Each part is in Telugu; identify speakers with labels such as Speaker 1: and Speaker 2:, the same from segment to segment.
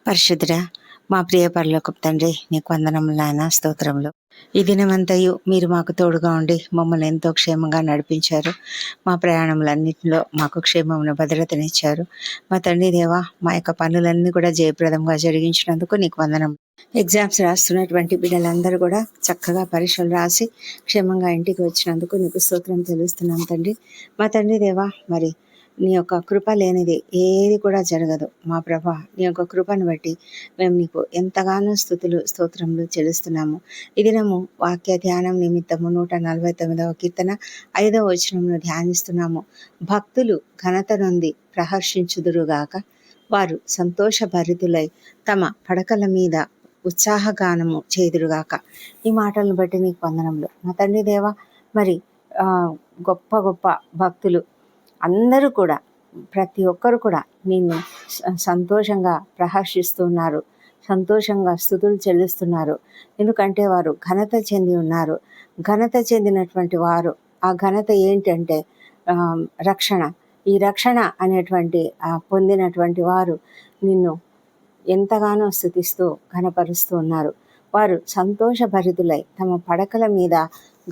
Speaker 1: పరిశుద్ధుడా, మా ప్రియ పరలోకపు తండ్రి, నీకు వందనములు నాయన, స్తోత్రములు. ఈ దినమంతయు మీరు మాకు తోడుగా ఉండి మమ్మల్ని ఎంతో క్షేమంగా నడిపించారు. మా ప్రయాణములన్నింటిలో మాకు క్షేమమును భద్రతనిచ్చారు. మా తండ్రి దేవా, మా యొక్క పనులన్నీ కూడా జయప్రదంగా జరిగించినందుకు నీకు వందనం. ఎగ్జామ్స్ రాస్తున్నటువంటి బిడ్డలందరూ కూడా చక్కగా పరీక్షలు రాసి క్షేమంగా ఇంటికి వచ్చినందుకు నీకు స్తోత్రం తెలుస్తున్నాం తండ్రి. మా తండ్రి దేవా, మరి నీ యొక్క కృప లేనిది ఏది కూడా జరగదు. మా ప్రభా, నీ యొక్క కృపను బట్టి మేము నీకు ఎంతగానో స్థుతులు స్తోత్రములు చెల్లిస్తున్నాము. ఈ దినము వాక్య ధ్యానం నిమిత్తము 149వ కీర్తన 5వ వచనమును ధ్యానిస్తున్నాము. భక్తులు ఘనత నొంది ప్రహర్షించుదురుగాక, వారు సంతోషభరితులై తమ పడకల మీద ఉత్సాహగానము చేదురుగాక. ఈ మాటలను బట్టి నీకు వందనములు. మా తండ్రి దేవ, మరి గొప్ప గొప్ప భక్తులు అందరూ కూడా, ప్రతి ఒక్కరు కూడా నిన్ను సంతోషంగా ప్రహర్షిస్తున్నారు, సంతోషంగా స్తుతులు చెల్లిస్తున్నారు. ఎందుకంటే వారు ఘనత చెంది ఉన్నారు. ఘనత చెందినటువంటి వారు, ఆ ఘనత ఏంటంటే రక్షణ. ఈ రక్షణ అనేటువంటి పొందినటువంటి వారు నిన్ను ఎంతగానో స్తుతిస్తూ ఘనపరుస్తూ ఉన్నారు. వారు సంతోషభరితులై తమ పడకల మీద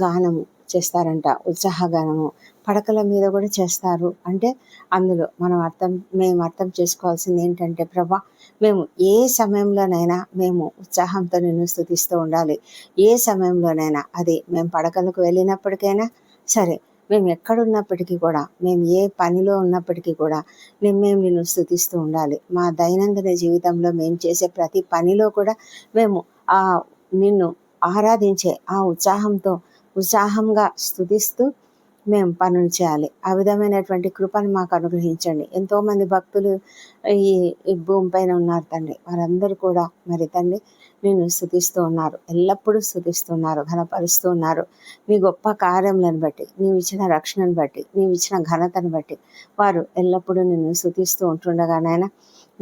Speaker 1: గానము చేస్తారంట, ఉత్సాహగానము. పడకల మీద కూడా చేస్తారు అంటే అందులో మేము అర్థం చేసుకోవాల్సింది ఏంటంటే, ప్రభా, మేము ఏ సమయంలోనైనా మేము ఉత్సాహంతో నిన్ను స్తుతిస్తూ ఉండాలి. ఏ సమయంలోనైనా, అది మేము పడకలకు వెళ్ళినప్పటికైనా సరే, మేము ఎక్కడున్నప్పటికీ కూడా, మేము ఏ పనిలో ఉన్నప్పటికీ కూడా మేము నిన్ను స్తుతిస్తూ ఉండాలి. మా దైనందిన జీవితంలో మేము చేసే ప్రతి పనిలో కూడా మేము నిన్ను ఆరాధించే ఆ ఉత్సాహంగా స్తుతిస్తూ మేము పనులు చేయాలి. ఆ విధమైనటువంటి కృపను మాకు అనుగ్రహించండి. ఎంతోమంది భక్తులు ఈ భూమి పైన ఉన్నారు తండ్రి. వారందరూ కూడా మరి తండ్రి నిన్ను స్తుతిస్తూ ఉన్నారు, ఎల్లప్పుడూ స్తుతిస్తున్నారు, ఘనపరుస్తూ ఉన్నారు. నీ గొప్ప కార్యములను బట్టి, నీవు ఇచ్చిన రక్షణను బట్టి, నీవు ఇచ్చిన ఘనతను బట్టి వారు ఎల్లప్పుడూ నిన్ను స్తుతిస్తూ ఉంటుండగానైనా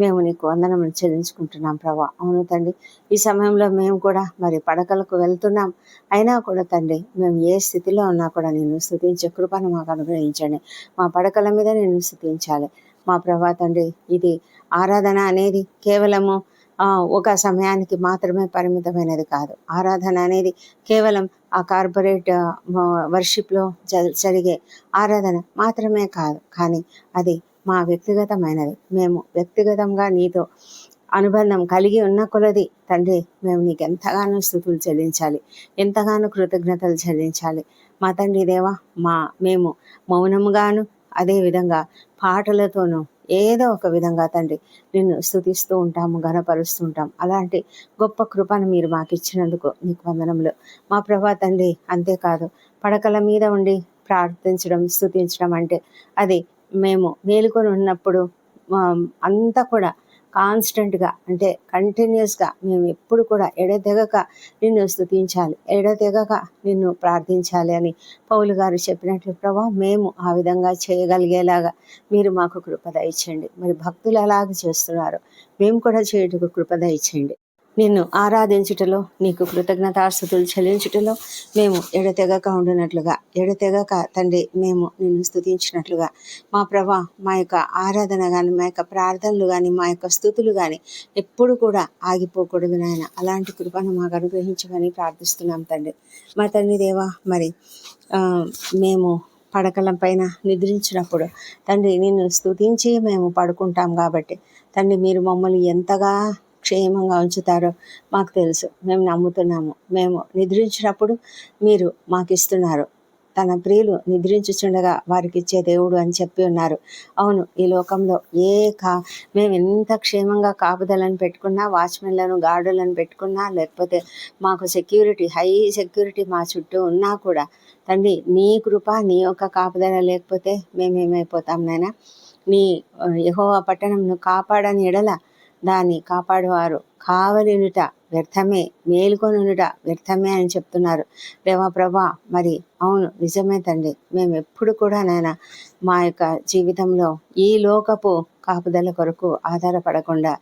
Speaker 1: మేము నీకు వందనములు చెల్లించుకుంటున్నాం ప్రభా. అవును తండ్రి, ఈ సమయంలో మేము కూడా మరి పడకలకు వెళ్తున్నాం. అయినా కూడా తండ్రి, మేము ఏ స్థితిలో ఉన్నా కూడా నిన్ను స్తుతించే కృపను మాకు అనుగ్రహించండి. మా పడకల మీద నిన్ను స్తుతించాలి మా ప్రభా తండ్రి. ఇది ఆరాధన అనేది కేవలము ఒక సమయానికి మాత్రమే పరిమితమైనది కాదు. ఆరాధన అనేది కేవలం ఆ కార్పొరేట్ వర్షిప్లో జరిగే ఆరాధన మాత్రమే కాదు, కానీ అది మా వ్యక్తిగతమైనది. మేము వ్యక్తిగతంగా నీతో అనుబంధం కలిగి ఉన్న కొలది తండ్రి, మేము నీకు ఎంతగానో స్తుతులు చెల్లించాలి, ఎంతగానో కృతజ్ఞతలు చెల్లించాలి. మా తండ్రి దేవా, మేము మౌనముగాను, అదేవిధంగా పాటలతోనూ ఏదో ఒక విధంగా తండ్రి నిన్ను స్తుతిస్తూ ఉంటాము, ఘనపరుస్తూ ఉంటాం. అలాంటి గొప్ప కృపను మీరు మాకు ఇచ్చినందుకు నీకు వందనములు మా ప్రభా తండ్రి. అంతేకాదు, పడకల మీద ఉండి ప్రార్థించడం, స్తుతించడం అంటే అది మేము మేలుకొని ఉన్నప్పుడు అంతా కూడా కాన్స్టెంట్గా, అంటే కంటిన్యూస్గా మేము ఎప్పుడు కూడా ఎడతెగక నిన్ను స్తుతించాలి, ఎడతెగక నిన్ను ప్రార్థించాలి అని పౌలు గారు చెప్పినట్లు ప్రభా, మేము ఆ విధంగా చేయగలిగేలాగా మీరు మాకు కృప దయచేయండి. మరి భక్తులు ఎలాగ చేస్తున్నారు, మేము కూడా చేయుటకు కృప దయచేయండి. నిన్ను ఆరాధించుటలో, నీకు కృతజ్ఞతాస్తుతులు చెల్లించుటలో మేము ఎడతెగక ఉండినట్లుగా, ఎడతెగక తండ్రి మేము నిన్ను స్తుతించినట్లుగా మా ప్రభా, మా యొక్క ఆరాధన కానీ, మా యొక్క ప్రార్థనలు కానీ, మా యొక్క స్తుతులు కానీ ఎప్పుడు కూడా ఆగిపోకూడదు నాయన. అలాంటి కృపను మాకు అనుగ్రహించమని ప్రార్థిస్తున్నాం తండ్రి. మా తండ్రి దేవా, మరి మేము పడకల పైన నిద్రించినప్పుడు తండ్రి నిన్ను స్తుతించి మేము పడుకుంటాం కాబట్టి తండ్రి, మీరు మమ్మల్ని ఎంతగా క్షేమంగా ఉంచుతారో మాకు తెలుసు, మేము నమ్ముతున్నాము. మేము నిద్రించినప్పుడు మీరు మాకు ఇస్తున్నారు. తన ప్రియులు నిద్రించుచుండగా వారికి ఇచ్చే దేవుడు అని చెప్పి ఉన్నారు. అవును, ఈ లోకంలో మేము ఎంత క్షేమంగా కాపుదలను పెట్టుకున్నా, వాచ్మెన్లను, గార్డులను పెట్టుకున్నా, లేకపోతే మాకు సెక్యూరిటీ, హై సెక్యూరిటీ మా చుట్టూ ఉన్నా కూడా తండ్రి, నీ కృప, నీ యొక్క కాపుదల లేకపోతే మేమేమైపోతాం నాయనా. నీ యెహోవా పట్టణంను కాపాడని ఎడల దాన్ని కాపాడువారు కావలినుట వ్యర్థమే, మేలుకొనుట వ్యర్థమే అని చెప్తున్నారు దేవా ప్రభా. మరి అవును, నిజమే తండ్రి. మేము ఎప్పుడు కూడా నాయన మా యొక్క జీవితంలో ఈ లోకపు కాపుదల కొరకు ఆధారపడకుండా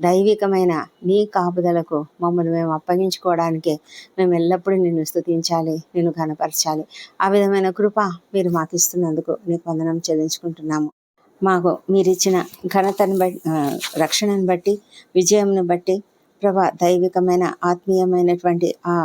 Speaker 1: దైవికమైన నీ కాపుదలకు మమ్మల్ని మేము అప్పగించుకోవడానికే మేము ఎల్లప్పుడూ నిన్ను స్తుతించాలి, నిన్ను ఘనపరచాలి. ఆ విధమైన కృప మీరు మాకు ఇస్తున్నందుకు నీకు వందనం చెల్లించుకుంటున్నాము. మాకు మీరిచ్చిన ఘనతను బట్టి, రక్షణను బట్టి, విజయంను బట్టి ప్రభా, దైవికమైన ఆత్మీయమైనటువంటి ఆ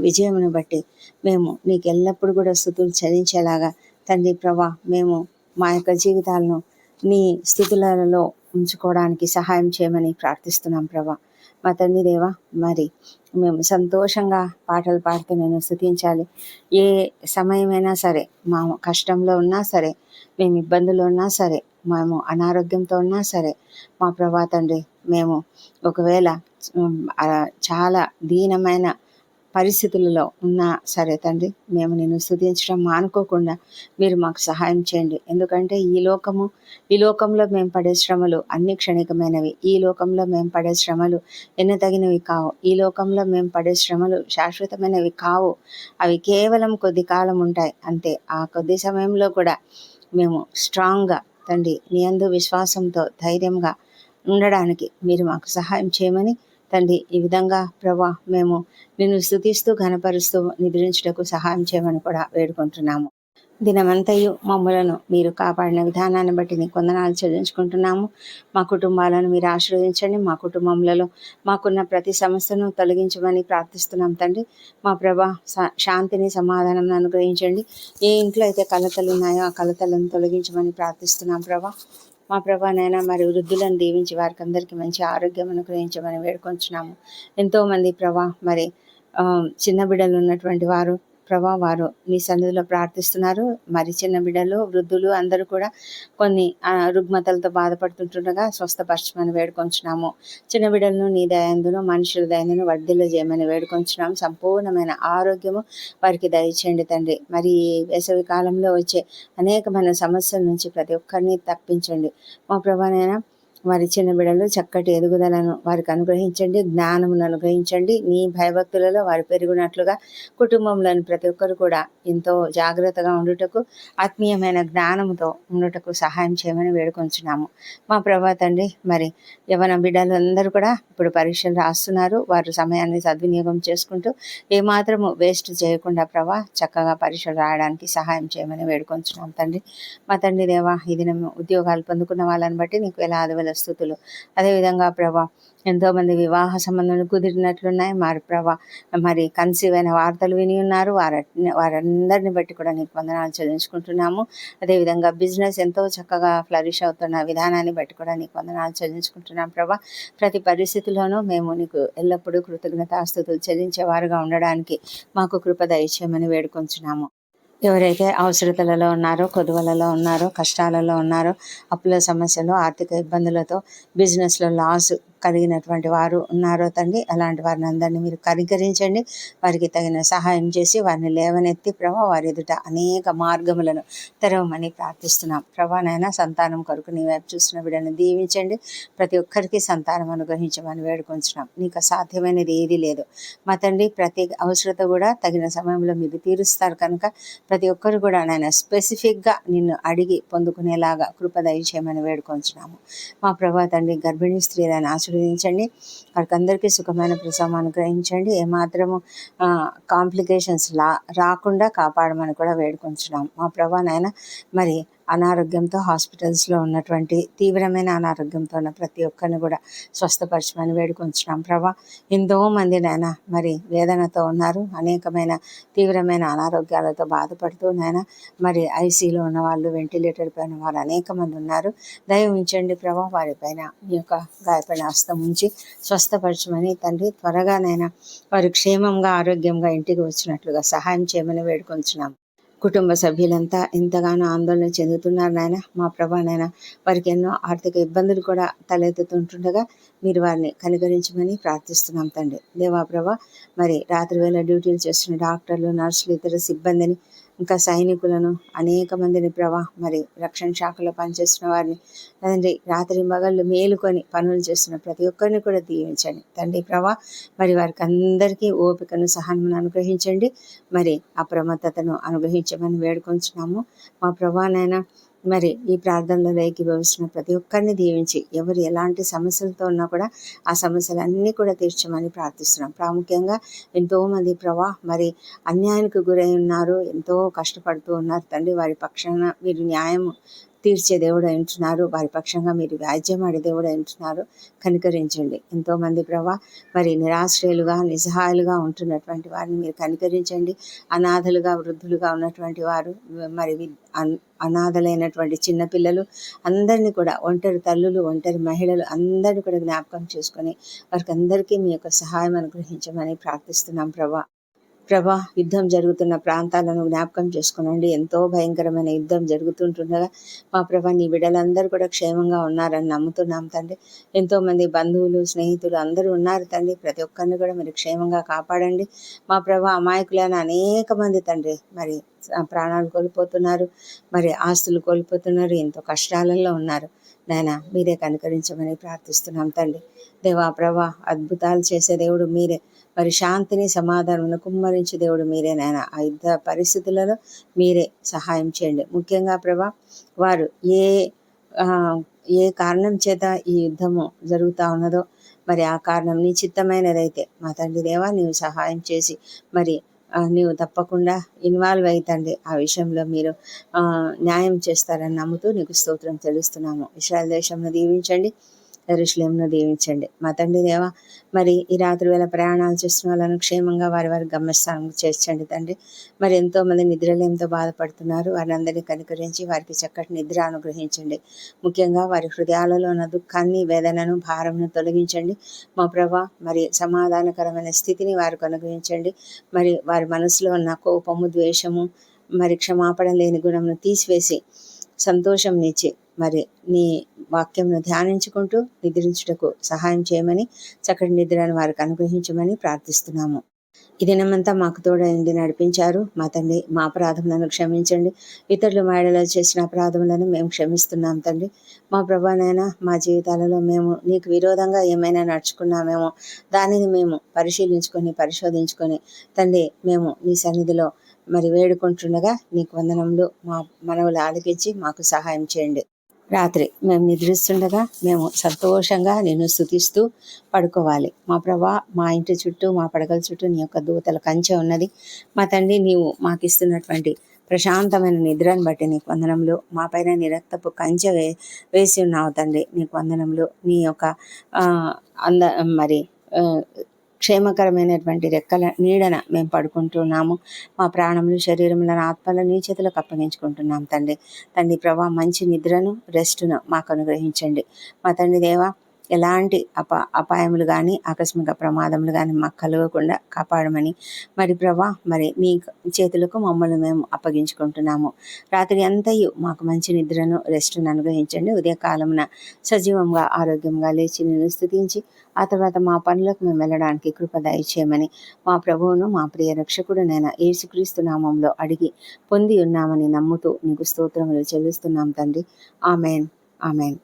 Speaker 1: విజయమును బట్టి మేము నీకు ఎల్లప్పుడూ కూడా స్తుతులు చెల్లించేలాగా తండ్రి ప్రభా, మేము మా యొక్క జీవితాలను నీ స్థుతులలో ఉంచుకోవడానికి సహాయం చేయమని ప్రార్థిస్తున్నాం ప్రభా. మా తండ్రి దేవా, మరి మేము సంతోషంగా పాటలు పాడుతూ నేను స్తుతించాలి. ఏ సమయమైనా సరే, మా కష్టంలో ఉన్నా సరే, మేము ఇబ్బందులు ఉన్నా సరే, మేము అనారోగ్యంతో ఉన్నా సరే, మా ప్రభా తండ్రి, మేము ఒకవేళ చాలా దీనమైన పరిస్థితులలో ఉన్నా సరే తండ్రి, మేము నిన్ను స్తుతించడం మానుకోకుండా మీరు మాకు సహాయం చేయండి. ఎందుకంటే ఈ లోకంలో మేము పడే శ్రమలు అన్ని క్షణికమైనవి. ఈ లోకంలో మేము పడే శ్రమలు ఎన్నతగినవి కావు. ఈ లోకంలో మేము పడే శ్రమలు శాశ్వతమైనవి కావు. అవి కేవలం కొద్ది కాలం ఉంటాయి అంతే. ఆ కొద్ది సమయంలో కూడా మేము స్ట్రాంగ్గా తండ్రి నీ యందు విశ్వాసంతో ధైర్యంగా ఉండడానికి మీరు మాకు సహాయం చేయమని తండ్రి, ఈ విధంగా ప్రభా మేము నిన్ను స్తుతిస్తూ ఘనపరుస్తూ నిద్రించుటకు సహాయం చేయమని కూడా వేడుకుంటున్నాము. దినమంతయు మమ్మలను మీరు కాపాడిన విధానాన్ని బట్టి నీకు వందనాలు చెల్లించుకుంటున్నాము. మా కుటుంబాలను మీరు ఆశీర్వదించండి. మా కుటుంబంలో మాకున్న ప్రతి సమస్యను తొలగించమని ప్రార్థిస్తున్నాం తండ్రి. మా ప్రభా, శాంతిని సమాధానం అనుగ్రహించండి. ఏ ఇంట్లో అయితే కలతలు ఉన్నాయో ఆ కలతలను తొలగించమని ప్రార్థిస్తున్నాం ప్రభా. మా ప్రభానైనా మరి వృద్ధులను దీవించి వారికి అందరికీ మంచి ఆరోగ్యం అనుగ్రహించమని వేడుకొంచున్నాము. ఎంతోమంది ప్రభా, మరి చిన్న బిడ్డలు ఉన్నటువంటి వారు ప్రభా, వారు నీ సన్నిధిలో ప్రార్థిస్తున్నారు. మరి చిన్న బిడ్డలు, వృద్ధులు అందరూ కూడా కొన్ని రుగ్మతలతో బాధపడుతుంటుండగా స్వస్థపరచమని వేడుకొంచున్నాము. చిన్న బిడ్డలను నీ దయందును, మనుషుల దయందును వర్ధిల్ల చేయమని వేడుకొంచున్నాము. సంపూర్ణమైన ఆరోగ్యము వారికి దయచేయండి తండ్రి. మరి ఈ వేసవి కాలంలో వచ్చే అనేకమైన సమస్యల నుంచి ప్రతి ఒక్కరిని తప్పించండి. మా ప్రభానైనా వారి చిన్న బిడ్డలు చక్కటి ఎదుగుదలను వారికి అనుగ్రహించండి, జ్ఞానమును అనుగ్రహించండి. నీ భయభక్తులలో వారు పెరుగునట్లుగా కుటుంబంలోని ప్రతి ఒక్కరు కూడా ఎంతో జాగ్రత్తగా ఉండుటకు, ఆత్మీయమైన జ్ఞానముతో ఉండుటకు సహాయం చేయమని వేడుకొంచున్నాము. మా ప్రభా తండ్రి, మరి యవన బిడ్డలు అందరూ కూడా ఇప్పుడు పరీక్షలు రాస్తున్నారు. వారు సమయాన్ని సద్వినియోగం చేసుకుంటూ ఏమాత్రము వేస్ట్ చేయకుండా ప్రభా చక్కగా పరీక్షలు రాయడానికి సహాయం చేయమని వేడుకొంచున్నాం తండ్రి. మా తండ్రి దేవా, ఈ దినం ఉద్యోగాలు పొందుకున్న వాళ్ళని బట్టి నీకు వేలాది స్తుతులు. అదేవిధంగా ప్రభా, ఎంతోమంది వివాహ సంబంధాలు కుదిరినట్లున్నాయి. మరి ప్రభా, మరి కన్సీవ్ అయిన వార్తలు విని ఉన్నారు. వారందరిని బట్టి కూడా నీకు వందనాలు చెల్లించుకుంటున్నాము. అదేవిధంగా బిజినెస్ ఎంతో చక్కగా ఫ్లరిష్ అవుతున్న విధానాన్ని బట్టి కూడా నీకు వందనాలు చెల్లించుకుంటున్నాం ప్రభా. ప్రతి పరిస్థితిలోనూ మేము నీకు ఎల్లప్పుడూ కృతజ్ఞతాస్తుతులు చెల్లించేవారుగా ఉండడానికి మాకు కృప దయచేయమని వేడుకొంచున్నాము. ఎవరైతే అవసరతలలో ఉన్నారో, కొదువలలో ఉన్నారో, కష్టాలలో ఉన్నారో, అప్పుల సమస్యలు, ఆర్థిక ఇబ్బందులతో, బిజినెస్లో లాస్ కలిగినటువంటి వారు ఉన్నారో తండ్రి, అలాంటి వారిని అందరినీ మీరు కనికరించండి. వారికి తగిన సహాయం చేసి వారిని లేవనెత్తి ప్రభా వారి ఎదుట అనేక మార్గములను తెరవమని ప్రార్థిస్తున్నాం. ప్రభానైనా సంతానం కొరకు నీ వైపు చూస్తున్న బిడ్డను దీవించండి. ప్రతి ఒక్కరికి సంతానం అనుగ్రహించమని వేడుకొంచున్నాం. నీకు అసాధ్యమైనది ఏదీ లేదు మా తండ్రి. ప్రతి అవసరత కూడా తగిన సమయంలో మీరు తీరుస్తారు కనుక ప్రతి ఒక్కరు కూడా నాయన స్పెసిఫిక్గా నిన్ను అడిగి పొందుకునేలాగా కృప దయచేయమని వేడుకొంచున్నాము. మా ప్రభా తండ్రి, గర్భిణీ స్త్రీలను ఆశీర్వదించండి. వారికి అందరికీ సుఖమైన ప్రసవం అనుగ్రహించండి. ఏమాత్రము కాంప్లికేషన్స్ రాకుండా కాపాడమని కూడా వేడుకొంచున్నాం. మా ప్రభా నాయన, మరి అనారోగ్యంతో హాస్పిటల్స్లో ఉన్నటువంటి తీవ్రమైన అనారోగ్యంతో ఉన్న ప్రతి ఒక్కరిని కూడా స్వస్థపరచమని వేడుకొంచున్నాం ప్రభా. ఎంతోమంది నాయన మరి వేదనతో ఉన్నారు, అనేకమైన తీవ్రమైన అనారోగ్యాలతో బాధపడుతూ నాయన మరి ఐసీలో ఉన్న వాళ్ళు, వెంటిలేటర్ పైన వారు అనేక మంది ఉన్నారు. దయ ఉంచండి ప్రభా, వారిపైన మీ యొక్క గాయపడిన హస్తం ఉంచి స్వస్థపరచమని తండ్రి. త్వరగానైనా వారు క్షేమంగా ఆరోగ్యంగా ఇంటికి వచ్చినట్లుగా సహాయం చేయమని వేడుకొంచున్నాం. కుటుంబ సభ్యులంతా ఎంతగానో ఆందోళన చెందుతున్నారు నాయన. మా ప్రభా నాయన, వారికి ఎన్నో ఆర్థిక ఇబ్బందులు కూడా తలెత్తుతుంటుండగా మీరు వారిని కనికరించమని ప్రార్థిస్తున్నాం తండ్రి. దేవా ప్రభా, మరి రాత్రి వేళ డ్యూటీలు చేస్తున్న డాక్టర్లు, నర్సులు, ఇతర సిబ్బందిని, ఇంకా సైనికులను, అనేక మందిని ప్రభా, మరి రక్షణ శాఖలో పనిచేస్తున్న వారిని తండ్రి, రాత్రి మగళ్ళు మేలుకొని పనులు చేస్తున్న ప్రతి ఒక్కరిని కూడా దీవించండి తండ్రి ప్రభా. మరి వారికి అందరికీ ఓపికను, సహనమును అనుగ్రహించండి. మరి అప్రమత్తతను అనుగ్రహించమని వేడుకొంచున్నాము. మా ప్రభానైనా మరి ఈ ప్రార్థనలో ఏకీభవిస్తున్న ప్రతి ఒక్కరిని దీవించి, ఎవరు ఎలాంటి సమస్యలతో ఉన్నా కూడా ఆ సమస్యలన్నీ కూడా తీర్చమని ప్రార్థిస్తున్నాం. ప్రాముఖ్యంగా ఎంతోమంది ప్రభా మరి అన్యాయానికి గురై ఉన్నారు, ఎంతో కష్టపడుతూ ఉన్నారు తండ్రి. వారి పక్షాన మీరు న్యాయం తీర్చే దేవుడు ఉంటున్నారు. వారి పక్షంగా మీరు వ్యాజ్యమాడే దేవుడు ఉంటున్నారు. కనికరించండి. ఎంతోమంది ప్రభా మరి నిరాశ్రయులుగా నిస్సహాయులుగా ఉంటున్నటువంటి వారిని మీరు కనికరించండి. అనాథలుగా వృద్ధులుగా ఉన్నటువంటి వారు, మరి అనాథలైనటువంటి చిన్నపిల్లలు అందరినీ కూడా, ఒంటరి తల్లులు, ఒంటరి మహిళలు అందరినీ కూడా జ్ఞాపకం చేసుకొని వారికి అందరికీ మీ యొక్క సహాయం అనుగ్రహించమని ప్రార్థిస్తున్నాం ప్రభా. యుద్ధం జరుగుతున్న ప్రాంతాలను జ్ఞాపకం చేసుకునండి. ఎంతో భయంకరమైన యుద్ధం జరుగుతుంటుండగా మా ప్రభా నీ బిడ్డలందరూ కూడా క్షేమంగా ఉన్నారని నమ్ముతున్నాం తండ్రి. ఎంతోమంది బంధువులు, స్నేహితులు అందరూ ఉన్నారు తండ్రి. ప్రతి ఒక్కరిని కూడా మీరు క్షేమంగా కాపాడండి. మా ప్రభా అమాయకులైన అనేక మంది తండ్రి మరి ప్రాణాలు కోల్పోతున్నారు, మరి ఆస్తులు కోల్పోతున్నారు, ఎంతో కష్టాలలో ఉన్నారు. నాయన మీరే కనికరించమని ప్రార్థిస్తున్నాం తండ్రి. దేవా ప్రభా అద్భుతాలు చేసే దేవుడు మీరే, మరి శాంతిని సమాధానం కుమ్మరించే దేవుడు మీరే నాయన. ఆ యుద్ధ పరిస్థితులలో మీరే సహాయం చేయండి. ముఖ్యంగా ప్రభా వారు ఏ కారణం చేత ఈ యుద్ధము జరుగుతూ ఉన్నదో మరి ఆ కారణం నీ చిత్తమైనదైతే మా తండ్రి దేవా నీవు సహాయం చేసి మరి నీవు తప్పకుండా ఇన్వాల్వ్ అవుతండి. ఆ విషయంలో మీరు న్యాయం చేస్తారని నమ్ముతూ నీకు స్తోత్రం తెలుస్తున్నాము. ఇశ్రాయేల్ దేశంను దీవించండి, యెరూషలేమును దీవించండి. మా తండ్రి దేవా మరి ఈ రాత్రి వేళ ప్రయాణాలు చేస్తున్న వాళ్ళను క్షేమంగా వారి గమ్యస్థానం చేర్చండి తండ్రి. మరి ఎంతోమంది నిద్రలేమితో బాధపడుతున్నారు. వారిని అందరినీ కనికరించి వారికి చక్కటి నిద్ర అనుగ్రహించండి. ముఖ్యంగా వారి హృదయాలలో ఉన్న దుఃఖాన్ని, వేదనను, భారంను తొలగించండి మా ప్రభా. మరి సమాధానకరమైన స్థితిని వారికి అనుగ్రహించండి. మరి వారి మనసులో ఉన్న కోపము, ద్వేషము, మరి క్షమాపణ లేని గుణమును తీసివేసి సంతోషం నిచ్చి మరి నీ వాక్యంను ధ్యానించుకుంటూ నిద్రించుటకు సహాయం చేయమని, చక్కటి నిద్రను వారికి అనుగ్రహించమని ప్రార్థిస్తున్నాము. ఈ దినమంతా మాకు తోడైండి నడిపించారు. మా తండ్రి మా అపరాధములను క్షమించండి. ఇతరులు మేడలో చేసిన అపరాధములను మేము క్షమిస్తున్నాం తండ్రి. మా ప్రభానైనా మా జీవితాలలో మేము నీకు విరోధంగా ఏమైనా నడుచుకున్నామేమో దానిని మేము పరిశోధించుకొని తండ్రి మేము నీ సన్నిధిలో మరి వేడుకుంటుండగా నీకు వందనములు. మా మనవులు ఆలకించి మాకు సహాయం చేయండి. రాత్రి మేము నిద్రిస్తుండగా మేము సంతోషంగా నిన్ను స్తుతిస్తూ పడుకోవాలి. మా ప్రభా మా ఇంటి చుట్టూ, మా పడగల చుట్టూ నీ యొక్క దూతల కంచె ఉన్నది. మా తండ్రి నీవు మాకు ఇస్తున్నటువంటి ప్రశాంతమైన నిద్రను బట్టి నీకు వందనములు. మా పైన నీ రక్తపు కంచె వేసి ఉన్నావు తండ్రి. నీకు వందనములు. నీ యొక్క మరి క్షేమకరమైనటువంటి రెక్కల నీడన మేము పడుకుంటున్నాము. మా ప్రాణములు, శరీరములను, ఆత్మలను నీ చేతులకు అప్పగించుకుంటున్నాం తండ్రి ప్రభా మంచి నిద్రను, రెస్టును మాకు అనుగ్రహించండి. మా తండ్రి దేవా ఎలాంటి అపాయములు కానీ, ఆకస్మిక ప్రమాదములు కానీ మాకు కలగకుండా కాపాడమని మరి ప్రభా మరి నీ చేతులకు మమ్మల్ని మేము అప్పగించుకుంటున్నాము. రాత్రి అంతయు మాకు మంచి నిద్రను, రెస్టును అనుగ్రహించండి. ఉదయకాలమున సజీవంగా, ఆరోగ్యంగా లేచి నిన్ను స్తుతించి ఆ తర్వాత మా పనులకు మేము వెళ్ళడానికి కృప దయచేయమని మా ప్రభువును, మా ప్రియ రక్షకుడు నైనా యేసుక్రీస్తు నామంలో అడిగి పొంది ఉన్నామని నమ్ముతూ నీకు స్తోత్రములు చెల్లిస్తున్నాం తండ్రి. Amen, amen.